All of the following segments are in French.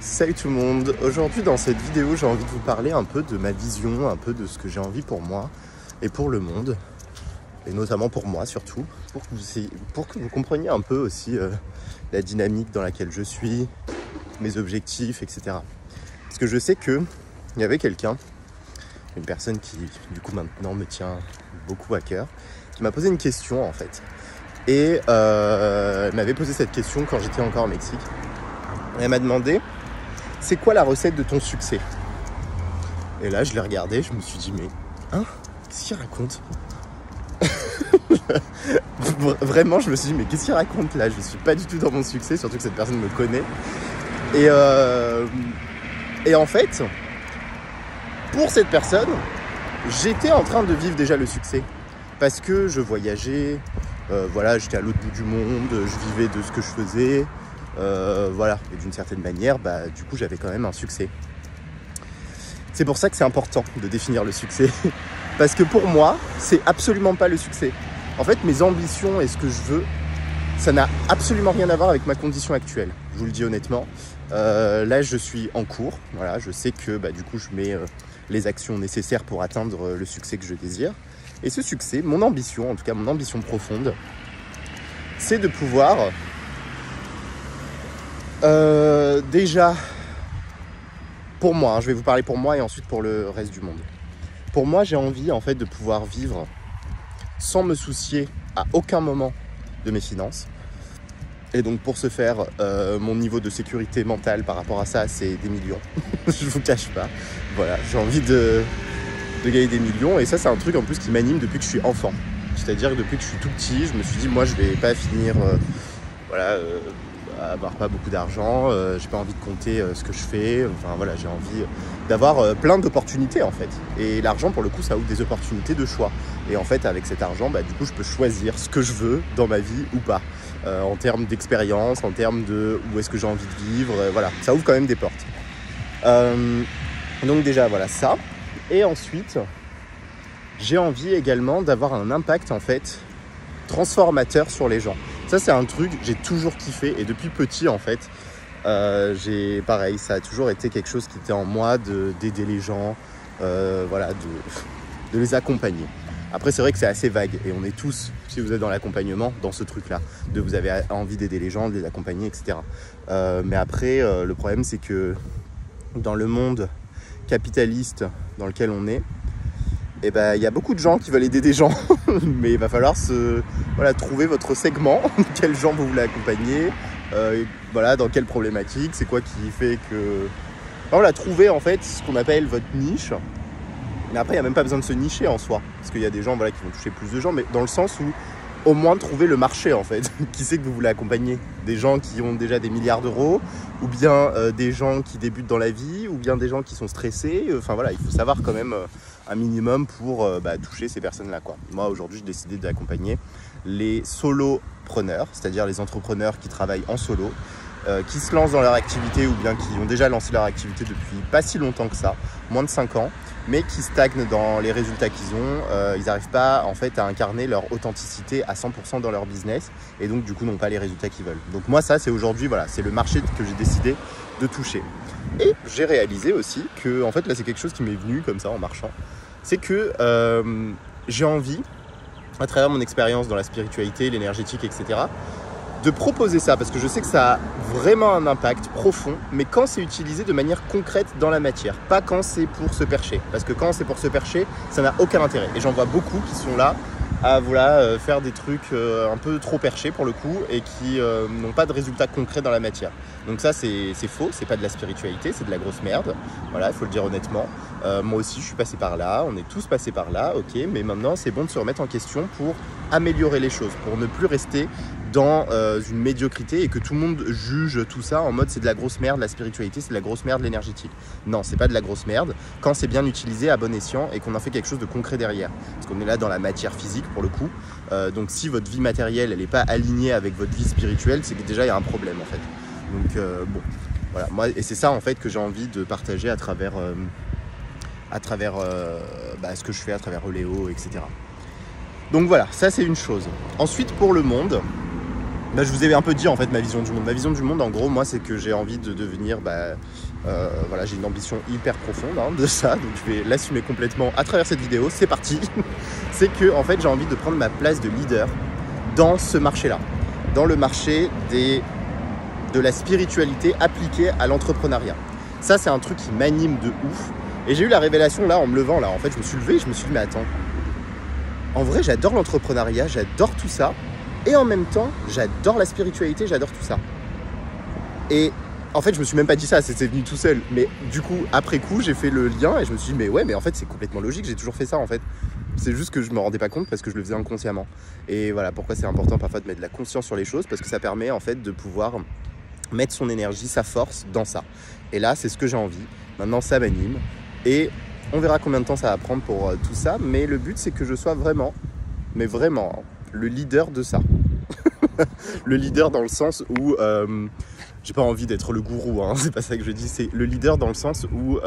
Salut tout le monde, aujourd'hui dans cette vidéo j'ai envie de vous parler un peu de ma vision, un peu de ce que j'ai envie pour moi et pour le monde, et notamment pour moi surtout, pour que vous compreniez un peu aussi la dynamique dans laquelle je suis, mes objectifs, etc. Parce que je sais qu'il y avait quelqu'un, une personne qui du coup maintenant me tient beaucoup à cœur, qui m'a posé une question en fait. Et elle m'avait posé cette question quand j'étais encore au Mexique. Elle m'a demandé: c'est quoi la recette de ton succès? Et là, je l'ai regardé, je me suis dit, mais, hein, qu'est-ce qu'il raconte? Vraiment, je me suis dit, mais qu'est-ce qu'il raconte là? Je suis pas du tout dans mon succès, surtout que cette personne me connaît. Et en fait, pour cette personne, j'étais en train de vivre déjà le succès. Parce que je voyageais, voilà, j'étais à l'autre bout du monde, je vivais de ce que je faisais. Voilà, et d'une certaine manière, du coup j'avais quand même un succès. C'est pour ça que c'est important de définir le succès. Parce que pour moi, c'est absolument pas le succès. En fait, mes ambitions et ce que je veux, ça n'a absolument rien à voir avec ma condition actuelle. Je vous le dis honnêtement. Là, je suis en cours. Voilà, je sais que du coup, je mets les actions nécessaires pour atteindre le succès que je désire. Et ce succès, mon ambition, en tout cas mon ambition profonde, c'est de pouvoir déjà, pour moi, je vais vous parler pour moi et ensuite pour le reste du monde. Pour moi, j'ai envie en fait de pouvoir vivre sans me soucier à aucun moment de mes finances. Et donc pour ce faire, mon niveau de sécurité mentale par rapport à ça, c'est des millions. Je vous cache pas. Voilà, j'ai envie de gagner des millions. Et ça, c'est un truc en plus qui m'anime depuis que je suis enfant. C'est-à-dire que depuis que je suis tout petit, je me suis dit, moi, je vais pas finir... avoir pas beaucoup d'argent, j'ai pas envie de compter ce que je fais, enfin voilà, j'ai envie d'avoir plein d'opportunités en fait. Et l'argent pour le coup ça ouvre des opportunités de choix. Et en fait avec cet argent, du coup je peux choisir ce que je veux dans ma vie ou pas. En termes d'expérience, en termes de où est-ce que j'ai envie de vivre, voilà, ça ouvre quand même des portes. Donc déjà voilà ça. Et ensuite, j'ai envie également d'avoir un impact en fait transformateur sur les gens. Ça, c'est un truc, j'ai toujours kiffé et depuis petit, en fait, pareil, ça a toujours été quelque chose qui était en moi d'aider les gens, voilà, de les accompagner. Après, c'est vrai que c'est assez vague et on est tous, si vous êtes dans l'accompagnement, dans ce truc-là, vous avez envie d'aider les gens, de les accompagner, etc. Mais après, le problème, c'est que dans le monde capitaliste dans lequel on est, il y a beaucoup de gens qui veulent aider des gens, mais il va falloir trouver votre segment, quels gens vous voulez accompagner, voilà, dans quelle problématique, c'est quoi qui fait que... Enfin, voilà, trouver en fait ce qu'on appelle votre niche. Mais après, il n'y a même pas besoin de se nicher en soi, parce qu'il y a des gens qui vont toucher plus de gens, mais dans le sens où au moins trouver le marché en fait. Qui c'est que vous voulez accompagner? Des gens qui ont déjà des milliards d'euros, ou bien des gens qui débutent dans la vie, ou bien des gens qui sont stressés. Enfin voilà, il faut savoir quand même un minimum pour toucher ces personnes-là, quoi. Moi aujourd'hui, j'ai décidé d'accompagner les solopreneurs, c'est-à-dire les entrepreneurs qui travaillent en solo, qui se lancent dans leur activité ou bien qui ont déjà lancé leur activité depuis pas si longtemps que ça, moins de 5 ans, mais qui stagnent dans les résultats qu'ils ont. Ils n'arrivent pas en fait à incarner leur authenticité à 100% dans leur business et donc du coup n'ont pas les résultats qu'ils veulent. Donc moi ça c'est aujourd'hui, voilà, c'est le marché que j'ai décidé de toucher. Et j'ai réalisé aussi que en fait là c'est quelque chose qui m'est venu comme ça en marchant. C'est que j'ai envie, à travers mon expérience dans la spiritualité, l'énergétique, etc., de proposer ça, parce que je sais que ça a vraiment un impact profond, mais quand c'est utilisé de manière concrète dans la matière, pas quand c'est pour se percher. Parce que quand c'est pour se percher, ça n'a aucun intérêt. Et j'en vois beaucoup qui sont là à faire des trucs un peu trop perchés pour le coup, et qui n'ont pas de résultats concrets dans la matière. Donc ça c'est faux, c'est pas de la spiritualité, c'est de la grosse merde. Voilà, il faut le dire honnêtement. Moi aussi je suis passé par là, on est tous passés par là, ok, mais maintenant c'est bon de se remettre en question pour améliorer les choses, pour ne plus rester dans une médiocrité et que tout le monde juge tout ça en mode c'est de la grosse merde, la spiritualité c'est de la grosse merde, l'énergétique. Non, c'est pas de la grosse merde quand c'est bien utilisé à bon escient et qu'on en fait quelque chose de concret derrière. Parce qu'on est là dans la matière physique pour le coup. Donc si votre vie matérielle elle n'est pas alignée avec votre vie spirituelle, c'est que déjà il y a un problème en fait. Donc bon, voilà, moi, et c'est ça en fait que j'ai envie de partager à travers ce que je fais à travers Oléo, etc. Donc voilà, ça c'est une chose. Ensuite pour le monde, je vous ai un peu dit en fait ma vision du monde. Ma vision du monde, en gros, moi, c'est que j'ai envie de devenir, voilà, j'ai une ambition hyper profonde de ça, donc je vais l'assumer complètement à travers cette vidéo. C'est parti. C'est que en fait, j'ai envie de prendre ma place de leader dans ce marché-là, dans le marché de la spiritualité appliquée à l'entrepreneuriat. Ça, c'est un truc qui m'anime de ouf. Et j'ai eu la révélation là en me levant là. En fait, je me suis levé et je me suis dit mais attends. En vrai, j'adore l'entrepreneuriat, j'adore tout ça. Et en même temps, j'adore la spiritualité, j'adore tout ça. Et en fait, je me suis même pas dit ça, c'est venu tout seul. Mais du coup, après coup, j'ai fait le lien et je me suis dit, mais ouais, mais en fait, c'est complètement logique, j'ai toujours fait ça en fait. C'est juste que je me rendais pas compte parce que je le faisais inconsciemment. Et voilà pourquoi c'est important parfois de mettre de la conscience sur les choses, parce que ça permet en fait de pouvoir mettre son énergie, sa force dans ça. Et là, c'est ce que j'ai envie. Maintenant, ça m'anime. Et on verra combien de temps ça va prendre pour tout ça. Mais le but, c'est que je sois vraiment, mais vraiment, le leader de ça. Le leader dans le sens où j'ai pas envie d'être le gourou, c'est pas ça que je dis, c'est le leader dans le sens où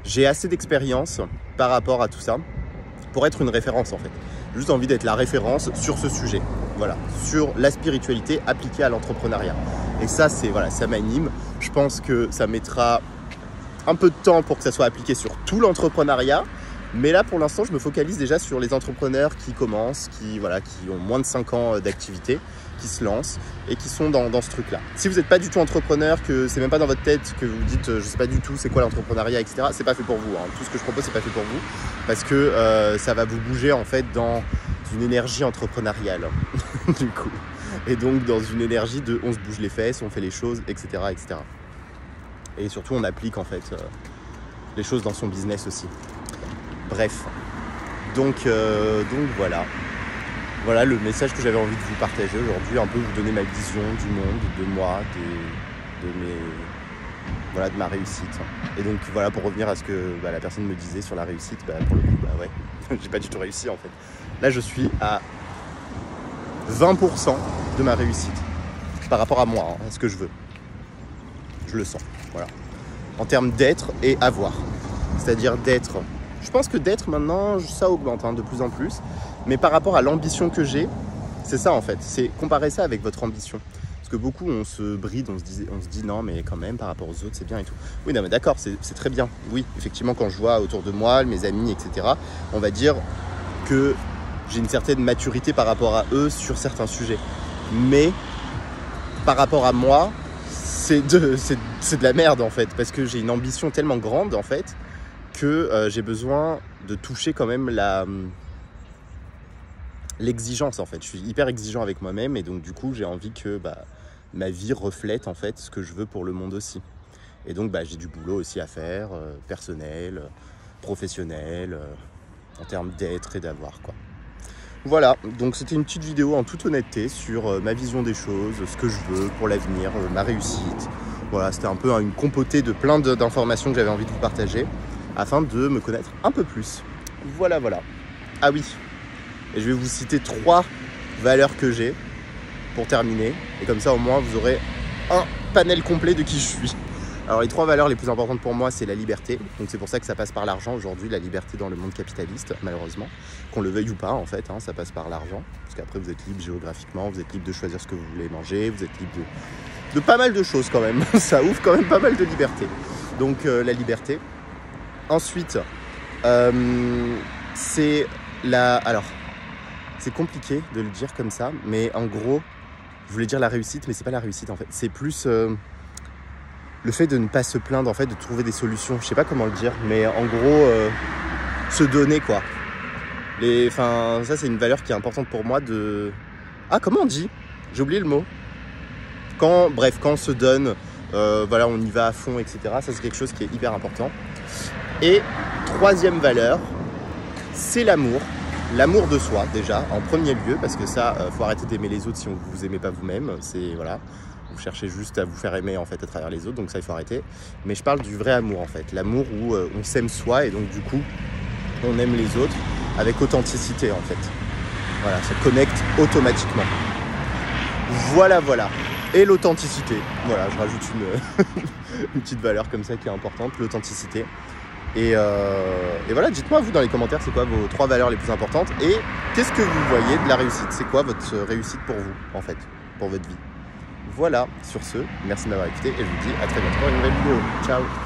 j'ai assez d'expérience par rapport à tout ça pour être une référence en fait. J'ai juste envie d'être la référence sur ce sujet, voilà, sur la spiritualité appliquée à l'entrepreneuriat. Et ça, c'est voilà, ça m'anime. Je pense que ça mettra un peu de temps pour que ça soit appliqué sur tout l'entrepreneuriat. Mais là, pour l'instant, je me focalise déjà sur les entrepreneurs qui commencent, qui ont moins de 5 ans d'activité, qui se lancent et qui sont dans ce truc-là. Si vous n'êtes pas du tout entrepreneur, que c'est même pas dans votre tête, que vous vous dites je sais pas du tout c'est quoi l'entrepreneuriat, etc., c'est pas fait pour vous. Tout ce que je propose, c'est pas fait pour vous parce que ça va vous bouger en fait dans une énergie entrepreneuriale, du coup. Et donc dans une énergie de on se bouge les fesses, on fait les choses, etc., etc. Et surtout, on applique en fait les choses dans son business aussi. Bref, donc voilà. Voilà le message que j'avais envie de vous partager aujourd'hui, un peu vous donner ma vision du monde, de moi, de ma réussite. Et donc voilà, pour revenir à ce que la personne me disait sur la réussite, pour le coup, ouais, j'ai pas du tout réussi en fait. Là, je suis à 20% de ma réussite par rapport à moi, à ce que je veux. Je le sens, voilà. En termes d'être et avoir. C'est-à-dire d'être... Je pense que d'être maintenant, ça augmente de plus en plus. Mais par rapport à l'ambition que j'ai, c'est ça en fait. C'est comparer ça avec votre ambition. Parce que beaucoup, on se bride, on se dit non, mais quand même, par rapport aux autres, c'est bien et tout. Oui, non, mais d'accord, c'est très bien. Oui, effectivement, quand je vois autour de moi, mes amis, etc., on va dire que j'ai une certaine maturité par rapport à eux sur certains sujets. Mais par rapport à moi, c'est de la merde en fait. Parce que j'ai une ambition tellement grande en fait, que j'ai besoin de toucher quand même l'exigence en fait. Je suis hyper exigeant avec moi-même et donc du coup j'ai envie que ma vie reflète en fait ce que je veux pour le monde aussi. Et donc j'ai du boulot aussi à faire, personnel, professionnel, en termes d'être et d'avoir quoi. Voilà, donc c'était une petite vidéo en toute honnêteté sur ma vision des choses, ce que je veux pour l'avenir, ma réussite. Voilà, c'était un peu une compotée de plein d'informations que j'avais envie de vous partager, afin de me connaître un peu plus. Voilà. Ah oui, et je vais vous citer 3 valeurs que j'ai pour terminer. Et comme ça, au moins, vous aurez un panel complet de qui je suis. Alors, les 3 valeurs les plus importantes pour moi, c'est la liberté. Donc, c'est pour ça que ça passe par l'argent aujourd'hui, la liberté dans le monde capitaliste, malheureusement. Qu'on le veuille ou pas, en fait, ça passe par l'argent. Parce qu'après, vous êtes libre géographiquement, vous êtes libre de choisir ce que vous voulez manger, vous êtes libre de pas mal de choses quand même. Ça ouvre quand même pas mal de liberté. Donc, la liberté. Ensuite, c'est la... Alors, c'est compliqué de le dire comme ça, mais en gros, je voulais dire la réussite, mais c'est pas la réussite en fait. C'est plus le fait de ne pas se plaindre, en fait, de trouver des solutions. Je sais pas comment le dire, mais en gros, se donner quoi. Ça, c'est une valeur qui est importante pour moi de... Ah, comment on dit? J'ai oublié le mot. Quand on se donne, voilà, on y va à fond, etc. Ça, c'est quelque chose qui est hyper important. Et 3e valeur, c'est l'amour. L'amour de soi, déjà, en premier lieu, parce que ça, faut arrêter d'aimer les autres si on vous aimez pas vous-même. C'est, voilà, vous cherchez juste à vous faire aimer, en fait, à travers les autres, donc ça, il faut arrêter. Mais je parle du vrai amour, en fait. L'amour où on s'aime soi, et donc, du coup, on aime les autres avec authenticité, en fait. Voilà, ça connecte automatiquement. Voilà. Et l'authenticité. Voilà, je rajoute une petite valeur comme ça qui est importante, l'authenticité. Et voilà, dites-moi vous dans les commentaires c'est quoi vos 3 valeurs les plus importantes et qu'est-ce que vous voyez de la réussite, c'est quoi votre réussite pour vous en fait, pour votre vie. Voilà, sur ce, merci de m'avoir écouté et je vous dis à très bientôt pour une nouvelle vidéo. Ciao!